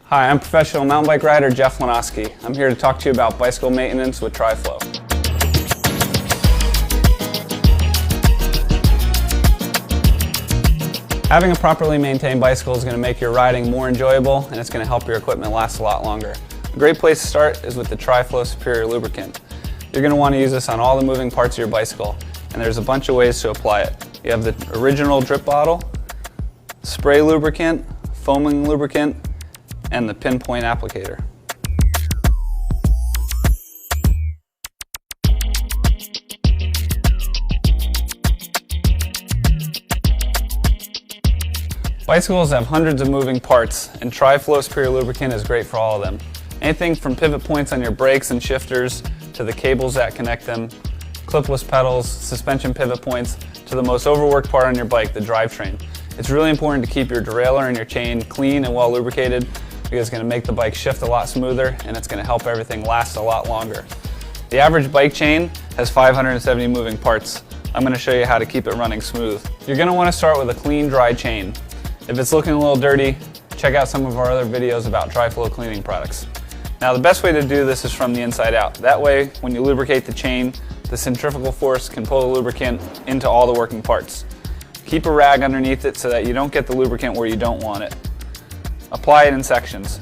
Hi, I'm professional mountain bike rider Jeff Lanoski. I'm here to talk to you about bicycle maintenance with TriFlow. Having a properly maintained bicycle is going to make your riding more enjoyable, and it's going to help your equipment last a lot longer. A great place to start is with the TriFlow Superior Lubricant. You're going to want to use this on all the moving parts of your bicycle, and there's a bunch of ways to apply it. You have the original drip bottle, spray lubricant, foaming lubricant, and the pinpoint applicator. Bicycles have hundreds of moving parts, and TriFlow Superior Lubricant is great for all of them. Anything from pivot points on your brakes and shifters, to the cables that connect them, clipless pedals, suspension pivot points, to the most overworked part on your bike, the drivetrain. It's really important to keep your derailleur and your chain clean and well lubricated, because it's going to make the bike shift a lot smoother, and it's going to help everything last a lot longer. The average bike chain has 570 moving parts. I'm going to show you how to keep it running smooth. You're going to want to start with a clean, dry chain. If it's looking a little dirty, check out some of our other videos about TriFlow cleaning products. Now, the best way to do this is from the inside out. That way, when you lubricate the chain, the centrifugal force can pull the lubricant into all the working parts. Keep a rag underneath it so that you don't get the lubricant where you don't want it. Apply it in sections.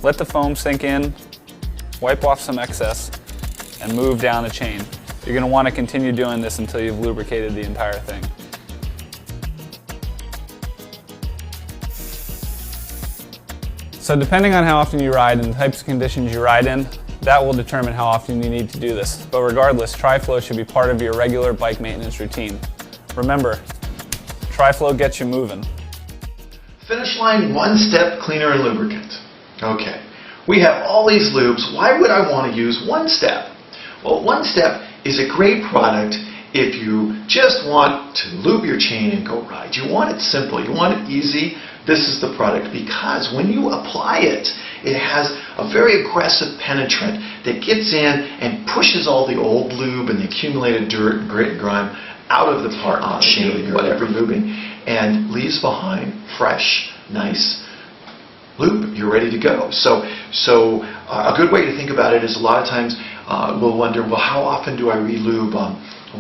Let the foam sink in, wipe off some excess, and move down the chain. You're going to want to continue doing this until you've lubricated the entire thing. So depending on how often you ride and the types of conditions you ride in, that will determine how often you need to do this. But regardless, TriFlow should be part of your regular bike maintenance routine. Remember, TriFlow gets you moving. Finish line one step cleaner and lubricant. Okay, we have all these lubes. Why would I want to use one step? Well, one step is a great product if you just want to lube your chain and go ride. You want it simple, you want it easy. This is the product, because when you apply it, it has a very aggressive penetrant that gets in and pushes all the old lube and the accumulated dirt, grit, and grime out of the part of the chain, whatever lubing, and leaves behind fresh, nice lube. You're ready to go. So a good way to think about it is a lot of times we'll wonder, well, how often do I re-lube?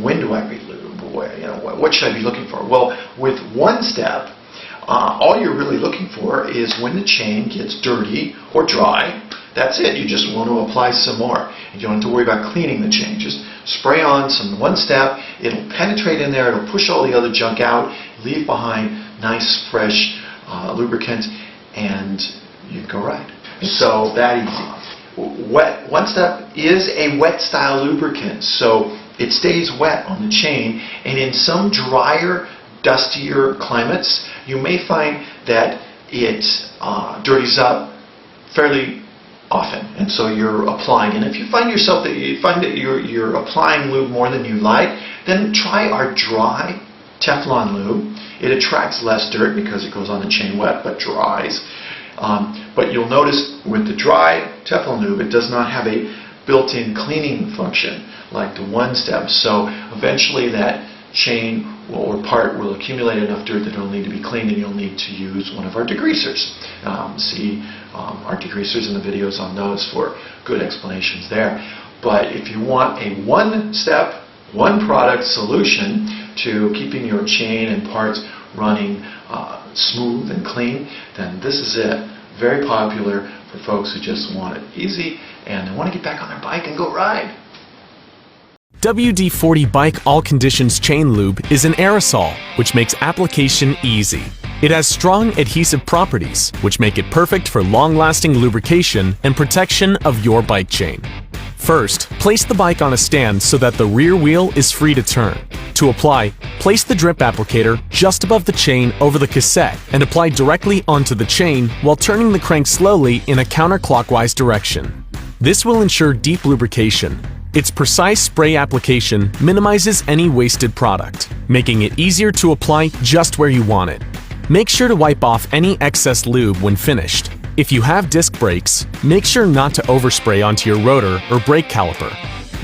When do I re-lube? What should I be looking for? Well, with one step, all you're really looking for is when the chain gets dirty or dry. That's it. You just want to apply some more. You don't have to worry about cleaning the chain. Just spray on some one step. It'll penetrate in there. It'll push all the other junk out. Leave behind nice, fresh lubricant, and you can go ride. So that easy. Wet. One step is a wet style lubricant, so it stays wet on the chain, and in some drier, dustier climates, you may find that it dirties up fairly often, and so you're applying. And if you find that you're applying lube more than you like, then try our dry Teflon lube. It attracts less dirt because it goes on the chain wet but dries. But you'll notice with the dry Teflon lube, it does not have a built-in cleaning function like the one step. So eventually that chain or part will accumulate enough dirt that it'll need to be cleaned, and you'll need to use one of our degreasers. See our degreasers in the videos on those for good explanations there. But if you want a one-step, one-product solution to keeping your chain and parts running smooth and clean, then this is it. Very popular for folks who just want it easy and they want to get back on their bike and go ride. WD-40 Bike All Conditions Chain Lube is an aerosol, which makes application easy. It has strong adhesive properties, which make it perfect for long-lasting lubrication and protection of your bike chain. First, place the bike on a stand so that the rear wheel is free to turn. To apply, place the drip applicator just above the chain over the cassette and apply directly onto the chain while turning the crank slowly in a counterclockwise direction. This will ensure deep lubrication. Its precise spray application minimizes any wasted product, making it easier to apply just where you want it. Make sure to wipe off any excess lube when finished. If you have disc brakes, make sure not to overspray onto your rotor or brake caliper.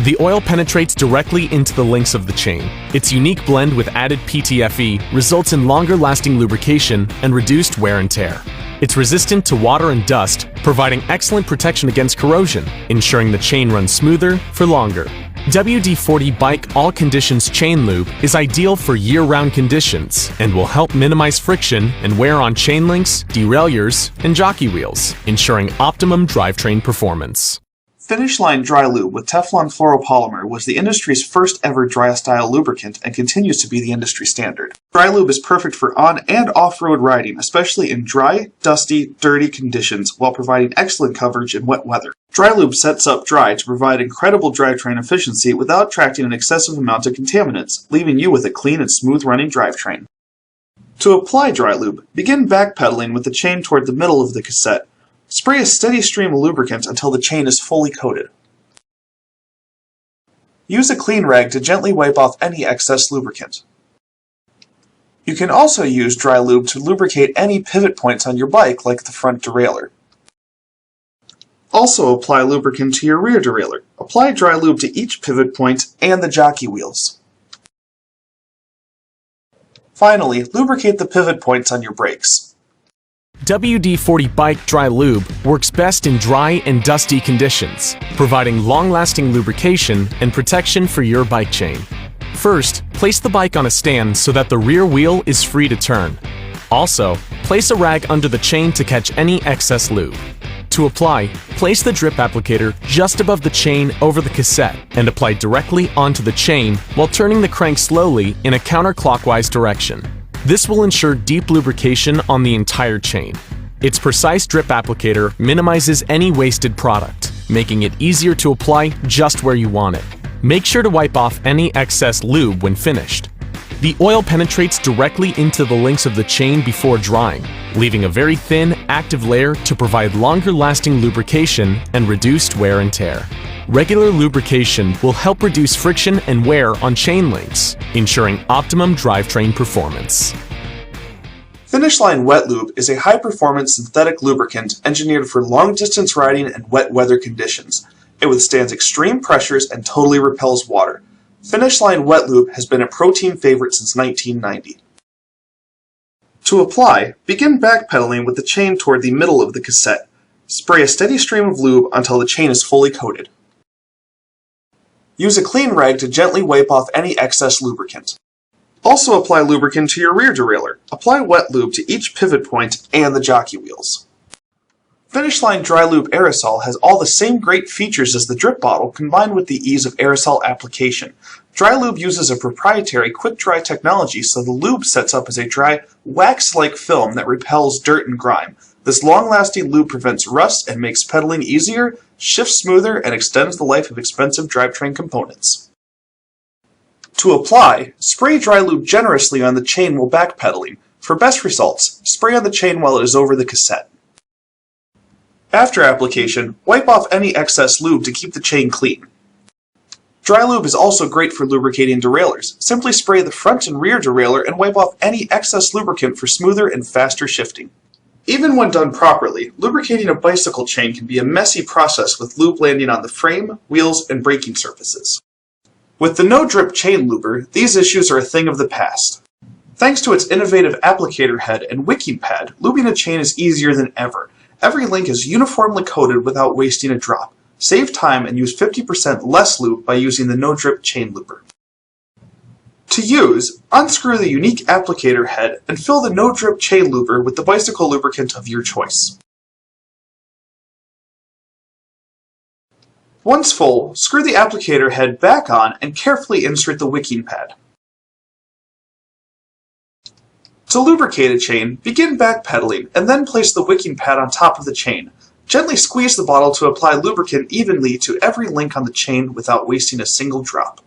The oil penetrates directly into the links of the chain. Its unique blend with added PTFE results in longer-lasting lubrication and reduced wear and tear. It's resistant to water and dust, providing excellent protection against corrosion, ensuring the chain runs smoother for longer. WD-40 Bike All Conditions Chain Lube is ideal for year-round conditions and will help minimize friction and wear on chain links, derailleurs, and jockey wheels, ensuring optimum drivetrain performance. Finish Line Dry Lube with Teflon fluoropolymer was the industry's first ever dry-style lubricant and continues to be the industry standard. Dry Lube is perfect for on- and off-road riding, especially in dry, dusty, dirty conditions, while providing excellent coverage in wet weather. Dry Lube sets up dry to provide incredible drivetrain efficiency without attracting an excessive amount of contaminants, leaving you with a clean and smooth-running drivetrain. To apply Dry Lube, begin backpedaling with the chain toward the middle of the cassette. Spray a steady stream of lubricant until the chain is fully coated. Use a clean rag to gently wipe off any excess lubricant. You can also use dry lube to lubricate any pivot points on your bike, like the front derailleur. Also apply lubricant to your rear derailleur. Apply dry lube to each pivot point and the jockey wheels. Finally, lubricate the pivot points on your brakes. WD-40 Bike Dry Lube works best in dry and dusty conditions, providing long-lasting lubrication and protection for your bike chain. First, place the bike on a stand so that the rear wheel is free to turn. Also, place a rag under the chain to catch any excess lube. To apply, place the drip applicator just above the chain over the cassette and apply directly onto the chain while turning the crank slowly in a counterclockwise direction. This will ensure deep lubrication on the entire chain. Its precise drip applicator minimizes any wasted product, making it easier to apply just where you want it. Make sure to wipe off any excess lube when finished. The oil penetrates directly into the links of the chain before drying, leaving a very thin, active layer to provide longer-lasting lubrication and reduced wear and tear. Regular lubrication will help reduce friction and wear on chain links, ensuring optimum drivetrain performance. Finish Line Wet Lube is a high-performance synthetic lubricant engineered for long-distance riding and wet weather conditions. It withstands extreme pressures and totally repels water. Finish Line Wet Lube has been a pro team favorite since 1990. To apply, begin backpedaling with the chain toward the middle of the cassette. Spray a steady stream of lube until the chain is fully coated. Use a clean rag to gently wipe off any excess lubricant. Also apply lubricant to your rear derailleur. Apply wet lube to each pivot point and the jockey wheels. Finish Line Dry Lube Aerosol has all the same great features as the drip bottle combined with the ease of aerosol application. Dry Lube uses a proprietary quick dry technology so the lube sets up as a dry, wax-like film that repels dirt and grime. This long-lasting lube prevents rust and makes pedaling easier, shifts smoother, and extends the life of expensive drivetrain components. To apply, spray dry lube generously on the chain while backpedaling. For best results, spray on the chain while it is over the cassette. After application, wipe off any excess lube to keep the chain clean. Dry lube is also great for lubricating derailleurs. Simply spray the front and rear derailleur and wipe off any excess lubricant for smoother and faster shifting. Even when done properly, lubricating a bicycle chain can be a messy process with lube landing on the frame, wheels, and braking surfaces. With the no-drip chain luber, these issues are a thing of the past. Thanks to its innovative applicator head and wicking pad, lubing a chain is easier than ever. Every link is uniformly coated without wasting a drop. Save time and use 50% less lube by using the no-drip chain luber. To use, unscrew the unique applicator head and fill the no-drip chain luber with the bicycle lubricant of your choice. Once full, screw the applicator head back on and carefully insert the wicking pad. To lubricate a chain, begin backpedaling and then place the wicking pad on top of the chain. Gently squeeze the bottle to apply lubricant evenly to every link on the chain without wasting a single drop.